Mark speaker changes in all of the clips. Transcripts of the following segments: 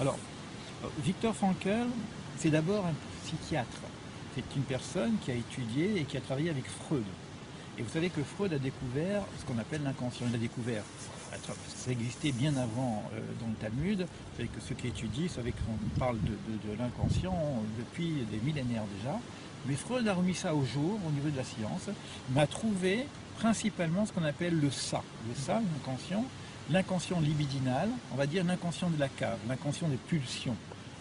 Speaker 1: Alors, Viktor Frankl, c'est d'abord un psychiatre. C'est une personne qui a étudié et qui a travaillé avec Freud. Et vous savez que Freud a découvert ce qu'on appelle l'inconscient. Il a découvert, ça existait bien avant dans le Talmud. Vous savez que ceux qui étudient savent qu'on parle de l'inconscient depuis des millénaires déjà. Mais Freud a remis ça au jour au niveau de la science. Il a trouvé principalement ce qu'on appelle le ça. Le ça, l'inconscient libidinal, on va dire l'inconscient de la cave, l'inconscient des pulsions.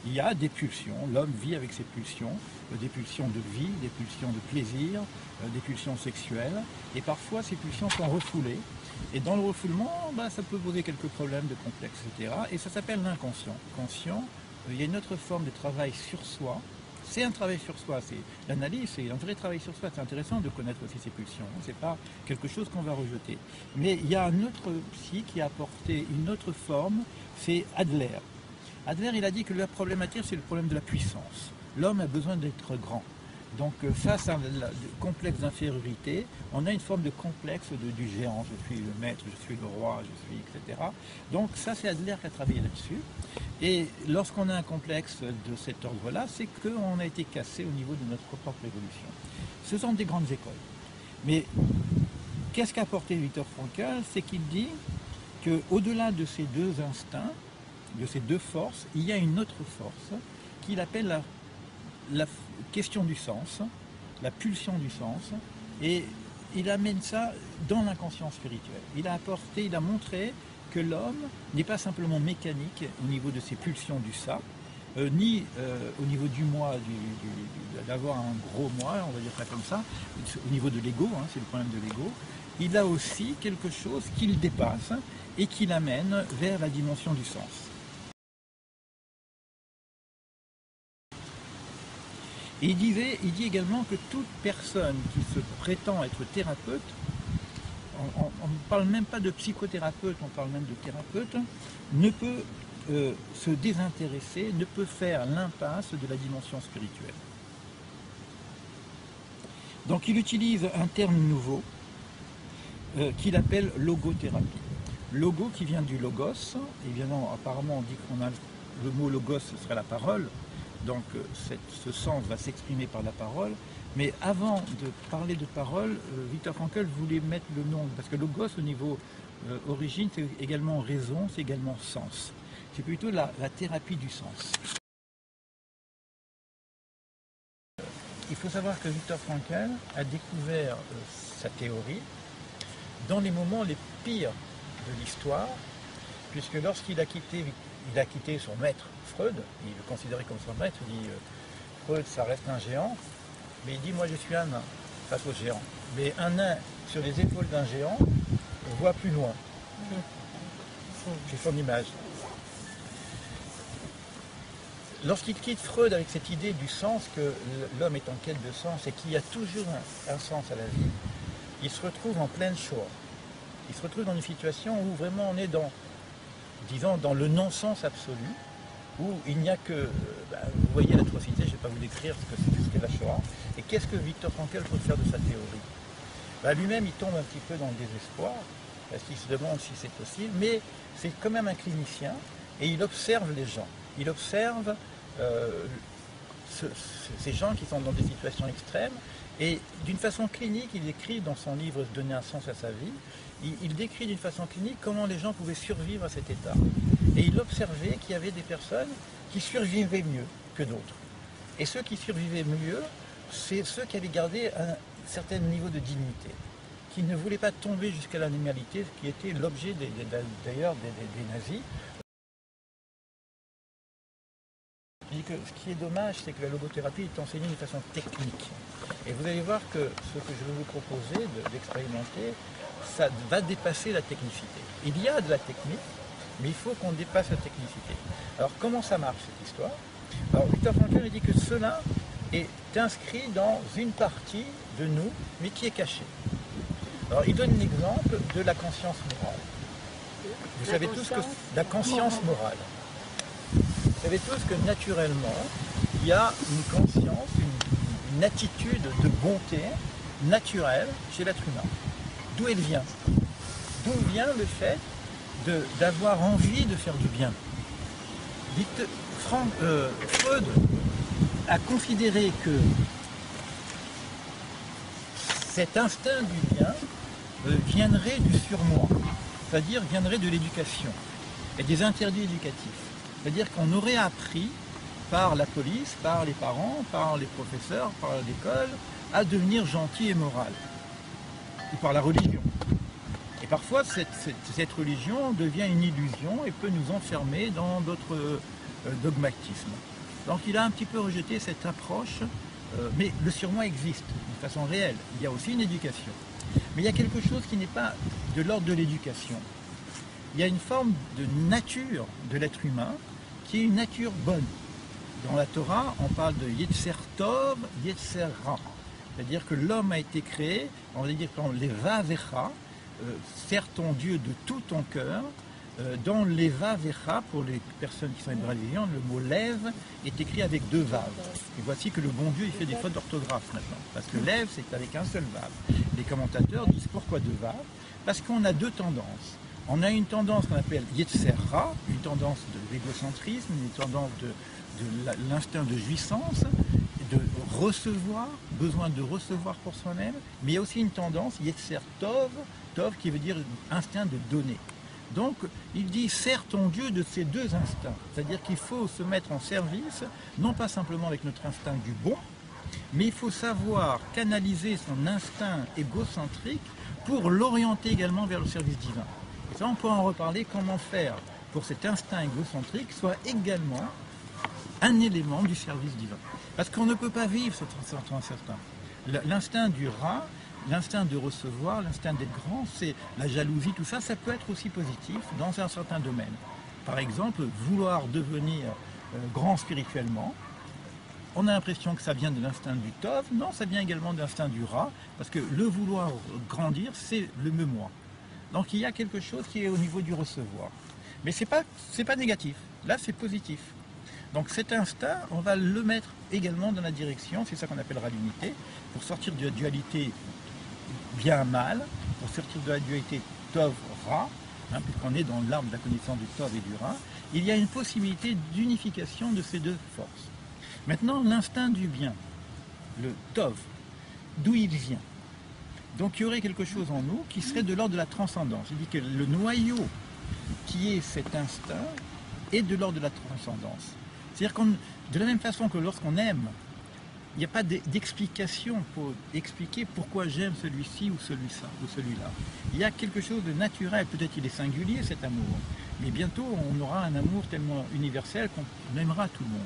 Speaker 1: Il y a des pulsions, l'homme vit avec ses pulsions, des pulsions de vie, des pulsions de plaisir, des pulsions sexuelles, et parfois ces pulsions sont refoulées, et dans le refoulement, ça peut poser quelques problèmes de complexe, etc. Et ça s'appelle l'inconscient. Conscient, il y a une autre forme de travail sur soi. C'est un travail sur soi, c'est l'analyse, c'est un vrai travail sur soi. C'est intéressant de connaître aussi ses pulsions, c'est pas quelque chose qu'on va rejeter. Mais il y a un autre psy qui a apporté une autre forme, c'est Adler. Adler, il a dit que la problématique, c'est le problème de la puissance. L'homme a besoin d'être grand. Donc face à le complexe d'infériorité, on a une forme de complexe du géant. Je suis le maître, je suis le roi, je suis, etc. Donc ça, c'est Adler qui a travaillé là-dessus. Et lorsqu'on a un complexe de cet ordre-là, c'est qu'on a été cassé au niveau de notre propre évolution. Ce sont des grandes écoles. Mais qu'est-ce qu'a apporté Viktor Frankl? C'est qu'il dit qu'au-delà de ces deux instincts, de ces deux forces, il y a une autre force qu'il appelle la question du sens, la pulsion du sens, et il amène ça dans l'inconscient spirituel. Il a montré que l'homme n'est pas simplement mécanique au niveau de ses pulsions du ça, ni au niveau du moi, d'avoir un gros moi, on va dire ça comme ça, au niveau de l'ego, c'est le problème de l'ego. Il a aussi quelque chose qu'il dépasse et qui l'amène vers la dimension du sens. Et il dit également que toute personne qui se prétend être thérapeute, on ne parle même pas de psychothérapeute, on parle même de thérapeute, ne peut se désintéresser, ne peut faire l'impasse de la dimension spirituelle. Donc il utilise un terme nouveau qu'il appelle logothérapie. Logo qui vient du logos, évidemment apparemment on dit qu'on a le mot logos, ce serait la parole. Donc ce sens va s'exprimer par la parole, mais avant de parler de parole, Viktor Frankl voulait mettre le nom, parce que logos au niveau origine, c'est également raison, c'est également sens. C'est plutôt la thérapie du sens. Il faut savoir que Viktor Frankl a découvert sa théorie dans les moments les pires de l'histoire, puisque lorsqu'il a quitté son maître, Freud, il le considérait comme son maître, il dit Freud ça reste un géant, mais il dit moi je suis un nain face au géant. Mais un nain sur les épaules d'un géant voit plus loin. C'est son image. Lorsqu'il quitte Freud avec cette idée du sens, que l'homme est en quête de sens et qu'il y a toujours un sens à la vie, il se retrouve en pleine shoah. Il se retrouve dans une situation où vraiment on est dans le non-sens absolu, où il n'y a que, vous voyez l'atrocité, je ne vais pas vous décrire ce qu'est la Shoah, et qu'est-ce que Viktor Frankl peut faire de sa théorie? Lui-même, il tombe un petit peu dans le désespoir, parce qu'il se demande si c'est possible, mais c'est quand même un clinicien, et il observe les gens. Il observe ces gens qui sont dans des situations extrêmes, et d'une façon clinique, il écrit dans son livre « Donner un sens à sa vie », il décrit d'une façon clinique comment les gens pouvaient survivre à cet état. Et il observait qu'il y avait des personnes qui survivaient mieux que d'autres. Et ceux qui survivaient mieux, c'est ceux qui avaient gardé un certain niveau de dignité, qui ne voulaient pas tomber jusqu'à l'animalité, ce qui était l'objet d'ailleurs des nazis. Je dis que ce qui est dommage, c'est que la logothérapie est enseignée d'une façon technique. Et vous allez voir que ce que je vais vous proposer d'expérimenter, ça va dépasser la technicité. Il y a de la technique, mais il faut qu'on dépasse la technicité. Alors comment ça marche cette histoire? Alors Viktor Frankl dit que cela est inscrit dans une partie de nous, mais qui est cachée. Alors il donne l'exemple de la conscience morale. Vous savez tous que la conscience morale. Vous savez tous que naturellement, il y a une conscience, une attitude de bonté naturelle chez l'être humain. D'où elle vient? D'où vient le fait d'avoir envie de faire du bien? Freud a considéré que cet instinct du bien viendrait du surmoi, c'est-à-dire viendrait de l'éducation et des interdits éducatifs. C'est-à-dire qu'on aurait appris par la police, par les parents, par les professeurs, par l'école, à devenir gentil et moral, ou par la religion. Et parfois, cette religion devient une illusion et peut nous enfermer dans d'autres dogmatismes. Donc il a un petit peu rejeté cette approche, mais le surmoi existe de façon réelle. Il y a aussi une éducation. Mais il y a quelque chose qui n'est pas de l'ordre de l'éducation. Il y a une forme de nature de l'être humain qui est une nature bonne. Dans la Torah, on parle de Yetzer Tov, Yetzer Ra. C'est-à-dire que l'homme a été créé, on va dire Leva Vecha, sers ton Dieu de tout ton cœur. Dans Leva Vecha, pour les personnes qui sont une religion, le mot lève est écrit avec 2 vaves. Et voici que le bon Dieu il fait des fautes d'orthographe maintenant. Parce que lève, c'est avec un seul vave. Les commentateurs disent pourquoi 2 vaves? Parce qu'on a 2 tendances. On a une tendance qu'on appelle Yetzer Ra, une tendance de l'égocentrisme, une tendance de l'instinct de jouissance, de recevoir, besoin de recevoir pour soi-même, mais il y a aussi une tendance Yetzer Tov, Tov qui veut dire instinct de donner. Donc il dit sers ton Dieu de ces 2 instincts, c'est-à-dire qu'il faut se mettre en service, non pas simplement avec notre instinct du bon, mais il faut savoir canaliser son instinct égocentrique pour l'orienter également vers le service divin. Et ça, on peut en reparler, comment faire pour cet instinct égocentrique soit également un élément du service divin. Parce qu'on ne peut pas vivre sans instinct. L'instinct du rat, l'instinct de recevoir, l'instinct d'être grand, c'est la jalousie, tout ça, ça peut être aussi positif dans un certain domaine. Par exemple, vouloir devenir grand spirituellement, on a l'impression que ça vient de l'instinct du Tov, non, ça vient également de l'instinct du rat, parce que le vouloir grandir, c'est le me-moi. Donc il y a quelque chose qui est au niveau du recevoir. Mais c'est pas négatif, là c'est positif. Donc cet instinct, on va le mettre également dans la direction, c'est ça qu'on appellera l'unité, pour sortir de la dualité bien-mal, pour sortir de la dualité Tov-Ra, puisqu'on est dans l'arbre de la connaissance du Tov et du Ra, il y a une possibilité d'unification de ces 2 forces. Maintenant, l'instinct du bien, le Tov, d'où il vient? Donc il y aurait quelque chose en nous qui serait de l'ordre de la transcendance. Il dit que le noyau qui est cet instinct est de l'ordre de la transcendance. C'est-à-dire que de la même façon que lorsqu'on aime, il n'y a pas d'explication pour expliquer pourquoi j'aime celui-ci ou celui-là. Il y a quelque chose de naturel, peut-être qu'il est singulier cet amour, mais bientôt on aura un amour tellement universel qu'on aimera tout le monde.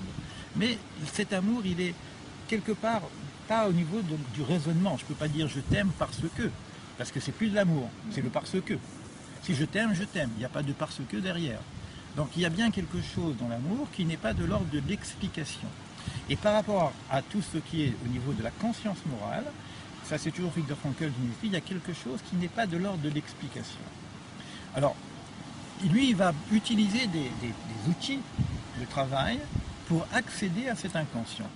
Speaker 1: Mais cet amour, il est quelque part pas au niveau du raisonnement. Je ne peux pas dire je t'aime parce que c'est plus de l'amour, c'est le parce que. Si je t'aime, il n'y a pas de parce que derrière. Donc il y a bien quelque chose dans l'amour qui n'est pas de l'ordre de l'explication. Et par rapport à tout ce qui est au niveau de la conscience morale, ça c'est toujours Viktor Frankl qui nous dit, il y a quelque chose qui n'est pas de l'ordre de l'explication. Alors, lui, il va utiliser des outils de travail pour accéder à cet inconscient.